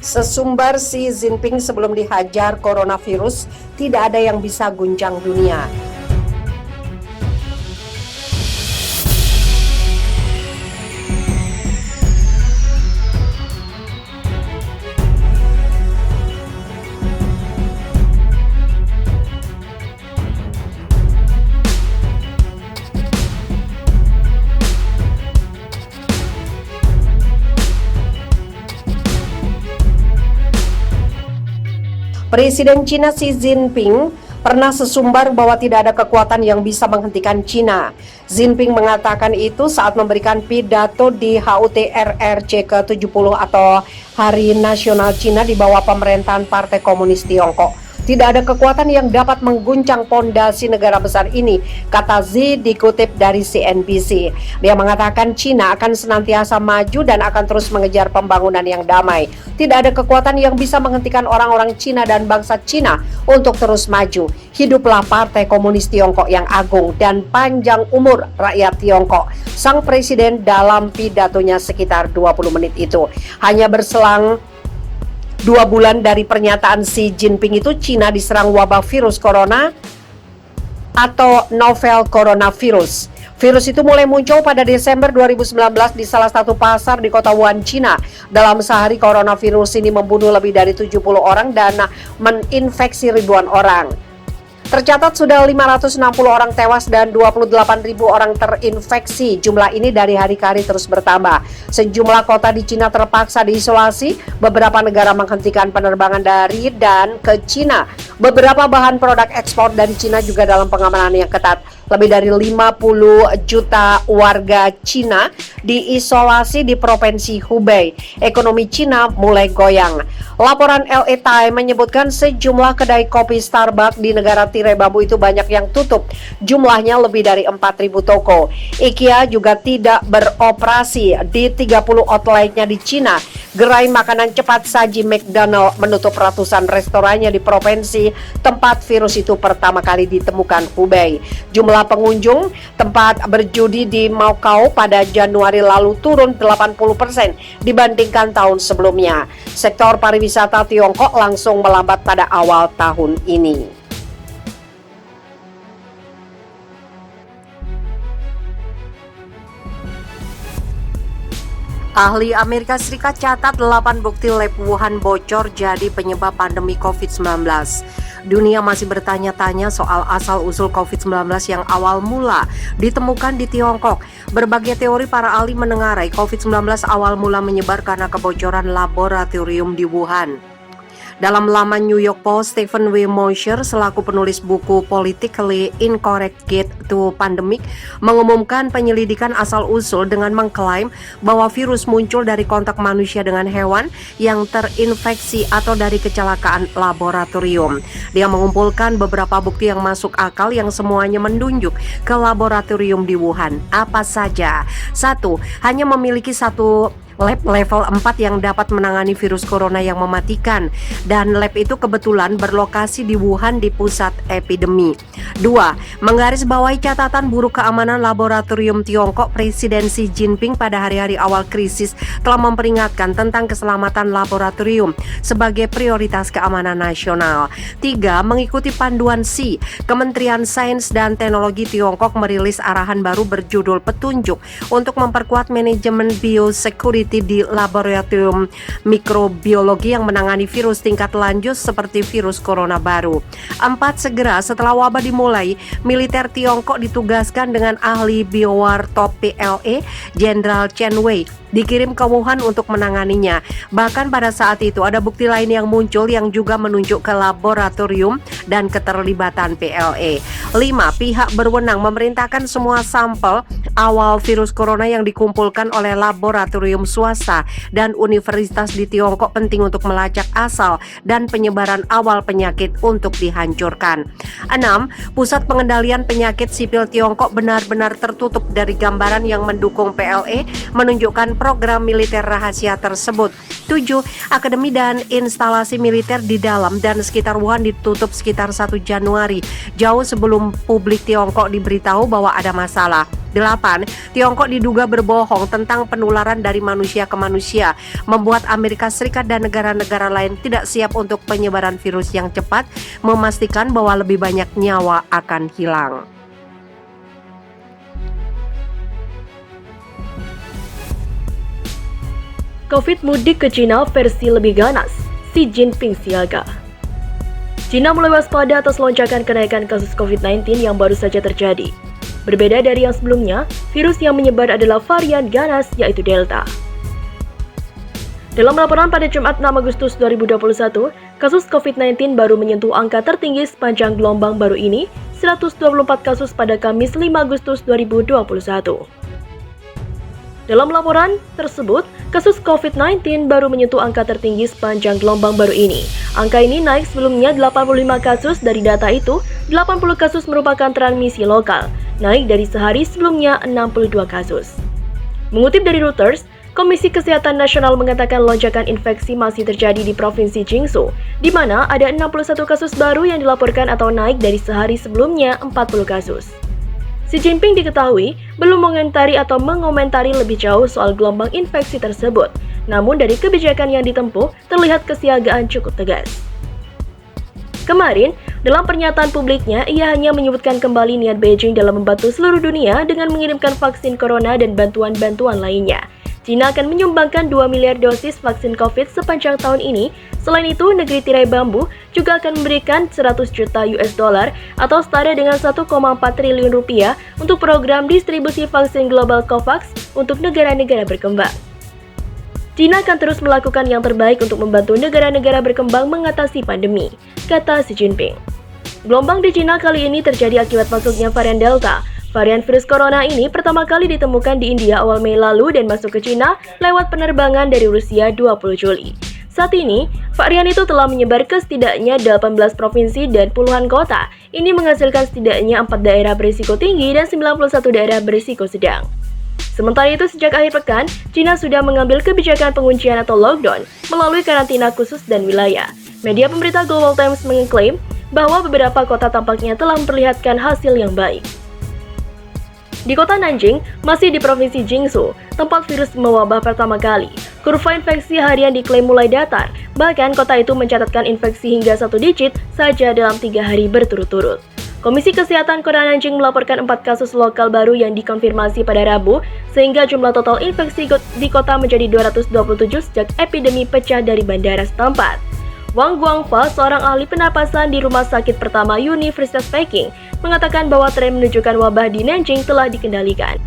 Sesumbar Xi Jinping sebelum dihajar coronavirus, tidak ada yang bisa guncang dunia. Presiden Cina Xi Jinping pernah sesumbar bahwa tidak ada kekuatan yang bisa menghentikan Cina. Jinping mengatakan itu saat memberikan pidato di HUT RRC ke-70 atau Hari Nasional Cina di bawah pemerintahan Partai Komunis Tiongkok. Tidak ada kekuatan yang dapat mengguncang pondasi negara besar ini, kata Xi dikutip dari CNBC. Dia mengatakan Cina akan senantiasa maju dan akan terus mengejar pembangunan yang damai. Tidak ada kekuatan yang bisa menghentikan orang-orang Cina dan bangsa Cina untuk terus maju. Hiduplah Partai Komunis Tiongkok yang agung dan panjang umur rakyat Tiongkok. Sang presiden dalam pidatonya sekitar 20 menit itu. Hanya berselang 2 bulan dari pernyataan Xi Jinping itu, Cina diserang wabah virus corona atau novel coronavirus. Virus itu mulai muncul pada Desember 2019 di salah satu pasar di kota Wuhan, Cina. Dalam sehari, coronavirus ini membunuh lebih dari 70 orang dan menginfeksi ribuan orang. Tercatat sudah 560 orang tewas dan 28.000 orang terinfeksi. Jumlah ini dari hari ke hari terus bertambah. Sejumlah kota di Cina terpaksa diisolasi. Beberapa negara menghentikan penerbangan dari dan ke Cina. Beberapa bahan produk ekspor dari Cina juga dalam pengamanan yang ketat. Lebih dari 50 juta warga Cina diisolasi di provinsi Hubei. Ekonomi Cina mulai goyang. Laporan LA Times menyebutkan sejumlah kedai kopi Starbucks di negara tirai bambu itu banyak yang tutup. Jumlahnya lebih dari 4.000 toko. IKEA juga tidak beroperasi di 30 outletnya di Cina. Gerai makanan cepat saji McDonald menutup ratusan restorannya di provinsi tempat virus itu pertama kali ditemukan, Hubei. Jumlah pengunjung tempat berjudi di Macau pada Januari lalu turun 80% dibandingkan tahun sebelumnya. Sektor pariwisata Tiongkok langsung melambat pada awal tahun ini. Ahli Amerika Serikat catat 8 bukti lab Wuhan bocor jadi penyebab pandemi COVID-19. Dunia masih bertanya-tanya soal asal-usul COVID-19 yang awal mula ditemukan di Tiongkok. Berbagai teori para ahli menengarai COVID-19 awal mula menyebar karena kebocoran laboratorium di Wuhan. Dalam laman New York Post, Stephen W. Mosher selaku penulis buku Politically Incorrect Guide to Pandemic mengumumkan penyelidikan asal-usul dengan mengklaim bahwa virus muncul dari kontak manusia dengan hewan yang terinfeksi atau dari kecelakaan laboratorium. Dia mengumpulkan beberapa bukti yang masuk akal yang semuanya menunjuk ke laboratorium di Wuhan. Apa saja? 1. Hanya memiliki satu lab level 4 yang dapat menangani virus corona yang mematikan, dan lab itu kebetulan berlokasi di Wuhan di pusat epidemi. 2. Menggarisbawahi catatan buruk keamanan laboratorium Tiongkok, Presiden Xi Jinping pada hari-hari awal krisis telah memperingatkan tentang keselamatan laboratorium sebagai prioritas keamanan nasional. 3. Mengikuti panduan Xi, Kementerian Sains dan Teknologi Tiongkok merilis arahan baru berjudul Petunjuk untuk memperkuat manajemen biosecurity di laboratorium mikrobiologi yang menangani virus tingkat lanjut seperti virus corona baru. 4. Segera setelah wabah dimulai, militer Tiongkok ditugaskan dengan ahli biowar top PLA, Jenderal Chen Wei, dikirim ke Wuhan untuk menanganinya. Bahkan pada saat itu ada bukti lain yang muncul yang juga menunjuk ke laboratorium dan keterlibatan PLA. 5. Pihak berwenang memerintahkan semua sampel awal virus corona yang dikumpulkan oleh laboratorium swasta dan universitas di Tiongkok penting untuk melacak asal dan penyebaran awal penyakit untuk dihancurkan. 6. Pusat pengendalian penyakit sipil Tiongkok benar-benar tertutup dari gambaran yang mendukung PLA menunjukkan program militer rahasia tersebut. 7. Akademi dan instalasi militer di dalam dan sekitar Wuhan ditutup sekitar sekitar 1 Januari, jauh sebelum publik Tiongkok diberitahu bahwa ada masalah. 8. Tiongkok diduga berbohong tentang penularan dari manusia ke manusia, membuat Amerika Serikat dan negara-negara lain tidak siap untuk penyebaran virus yang cepat, memastikan bahwa lebih banyak nyawa akan hilang. Covid mudik ke Cina versi lebih ganas, Xi Jinping siaga. Cina mulai waspada atas lonjakan kenaikan kasus COVID-19 yang baru saja terjadi. Berbeda dari yang sebelumnya, virus yang menyebar adalah varian ganas yaitu Delta. Dalam laporan pada Jumat 6 Agustus 2021, kasus COVID-19 baru menyentuh angka tertinggi sepanjang gelombang baru ini, 124 kasus pada Kamis 5 Agustus 2021. Dalam laporan tersebut, kasus COVID-19 baru menyentuh angka tertinggi sepanjang gelombang baru ini. Angka ini naik sebelumnya 85 kasus, dari data itu 80 kasus merupakan transmisi lokal, naik dari sehari sebelumnya 62 kasus. Mengutip dari Reuters, Komisi Kesehatan Nasional mengatakan lonjakan infeksi masih terjadi di Provinsi Jiangsu, di mana ada 61 kasus baru yang dilaporkan atau naik dari sehari sebelumnya 40 kasus. Xi Jinping diketahui belum mengomentari lebih jauh soal gelombang infeksi tersebut, namun dari kebijakan yang ditempuh terlihat kesiagaan cukup tegas. Kemarin, dalam pernyataan publiknya, ia hanya menyebutkan kembali niat Beijing dalam membantu seluruh dunia dengan mengirimkan vaksin corona dan bantuan-bantuan lainnya. Cina akan menyumbangkan 2 miliar dosis vaksin COVID sepanjang tahun ini. Selain itu, negeri tirai bambu juga akan memberikan 100 juta US dollar atau setara dengan 1,4 triliun rupiah untuk program distribusi vaksin global COVAX untuk negara-negara berkembang. Cina akan terus melakukan yang terbaik untuk membantu negara-negara berkembang mengatasi pandemi, kata Xi Jinping. Gelombang di Cina kali ini terjadi akibat masuknya varian Delta. Varian virus corona ini pertama kali ditemukan di India awal Mei lalu dan masuk ke Cina lewat penerbangan dari Rusia 20 Juli. Saat ini, varian itu telah menyebar ke setidaknya 18 provinsi dan puluhan kota. Ini menghasilkan setidaknya 4 daerah berisiko tinggi dan 91 daerah berisiko sedang. Sementara itu, sejak akhir pekan, Cina sudah mengambil kebijakan penguncian atau lockdown melalui karantina khusus dan wilayah. Media pemberita Global Times mengklaim bahwa beberapa kota tampaknya telah memperlihatkan hasil yang baik. Di kota Nanjing, masih di Provinsi Jiangsu, tempat virus mewabah pertama kali, kurva infeksi harian diklaim mulai datar, bahkan kota itu mencatatkan infeksi hingga 1 digit saja dalam 3 hari berturut-turut. Komisi Kesehatan Kota Nanjing melaporkan 4 kasus lokal baru yang dikonfirmasi pada Rabu, sehingga jumlah total infeksi di kota menjadi 227 sejak epidemi pecah dari bandara setempat. Wang Guangfa, seorang ahli pernapasan di Rumah Sakit Pertama Universitas Peking, mengatakan bahwa tren menunjukkan wabah di Nanjing telah dikendalikan.